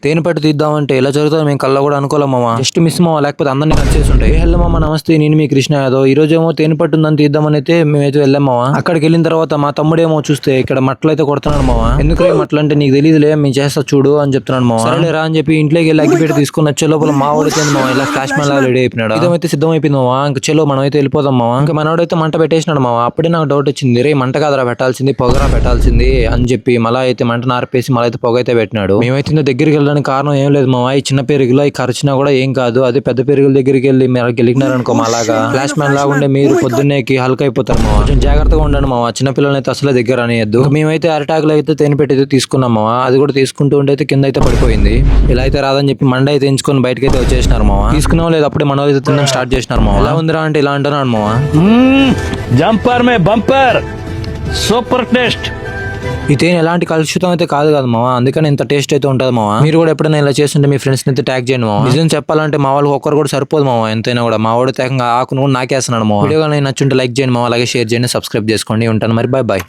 తేనె పట్టు తీద్దామంటే ఎలా జరుగుతుందో మేము కళ్ళ కూడా అనుకోలేం మామ. జస్ట్ మిస్ మామ, లేకపోతే అందరినీ కలిసేసి ఉంటాయి. హలో మామ, నమస్తే, నేను మీ కృష్ణ యాదవ్. ఈ రోజు ఏమో తేనె పట్టు ఉందని తీద్దామని అయితే మేమైతే వెళ్ళాం మామ. అక్కడికి వెళ్ళిన తర్వాత మా తమ్ముడేమో చూస్తే ఇక్కడ మట్టలు అయితే కొడుతున్నాడు మామ. ఎందుకు మట్టలు అంటే నీకు తెలియదులే, మేము చేస్తా చూడు అని చెప్తున్నాడు మామ. సరేలేరా అని చెప్పి ఇంట్లోకి వెళ్ళి అగ్గిపెట్టి తీసుకుని వచ్చే లోపల మా వాడితే మామ ఇలా ఫ్లాష్ మ్యాన్ లాగా రెడీ అయిపోయినాడు. ఇదైతే సిద్ధం అయిపోయింది మామ. ఇంకా చెలో మనం అయితే వెళ్ళిపోదాం మామ. ఇంకా మనోడైతే మంట పెట్టేసినాడు మామ. అప్పుడే నాకు డౌట్ వచ్చింది, రే మంట కాదరా పెట్టాల్సింది, పొగరా పెట్టాల్సింది అని చెప్పి మళ్ళీ అయితే మంట నార్పేసి మళ్ళీ అయితే పొగ అయితే పెట్టినాడు. మేమైతే దగ్గరికి వెళ్ళడానికి కారణం ఏం లేదు మామ. ఈ చిన్న పెరుగులో ఈ ఖర్చునా కూడా ఏం కాదు. అదే పెద్ద పెరుగుల దగ్గరికి వెళ్ళి మీరు గెలిగినారనుకో అలాగా ఫ్లాష్ మ్యాన్ లాగా ఉండే మీరు పొద్దున్నేకి హల్క్ అయిపోతారు మామ. కొంచెం జాగ్రత్తగా ఉండండి మామ. చిన్న పిల్లల్ని అయితే అసలు దగ్గర అనేయద్దు. మేమైతే అరటాకులు అయితే తేనె పెట్టి తీసుకున్నాం మామ. అది కూడా తీసుకుంటూ ఉంటే కింద అయితే పడిపోయింది. ఇలా అయితే రాదని చెప్పి మండ అయితే ఎంచుకొని బయటకి అయితే వచ్చేసినారు మామ. తీసుకున్నాం లేదు అప్పుడే మనం అయితే తినడం స్టార్ట్ చేసినారు మామ. ఎలా ఉందిరా అంటే ఇలా అంటున్నాడు మామ. జంపర్ మే బంపర్, సూపర్ టేస్ట్. ఈ తేనె ఎలాంటి కలుషితం అయితే కాదు కదా మామ, అందుకని ఇంత టేస్ట్ అయితే ఉంటుంది మామ. మీరు కూడా ఎప్పుడైనా ఇలా చేస్తుంటే మీ ఫ్రెండ్స్ అయితే ట్యాగ్ చేయండి మామ. నిజం చెప్పాలంటే మా వాళ్ళకి ఒక్కరు కూడా సరిపోదు మామ. ఎంతైనా కూడా మా వాడు తేకంగా ఆకును కూడా నాకేస్తున్నాడు మామ. వీడియో కానీ నచ్చుంటే లైక్ చేయండి మామ, అలాగే షేర్ చేయండి, సబ్స్క్రైబ్ చేసుకోండి. ఉంటాను మరి, బాయ్ బాయ్.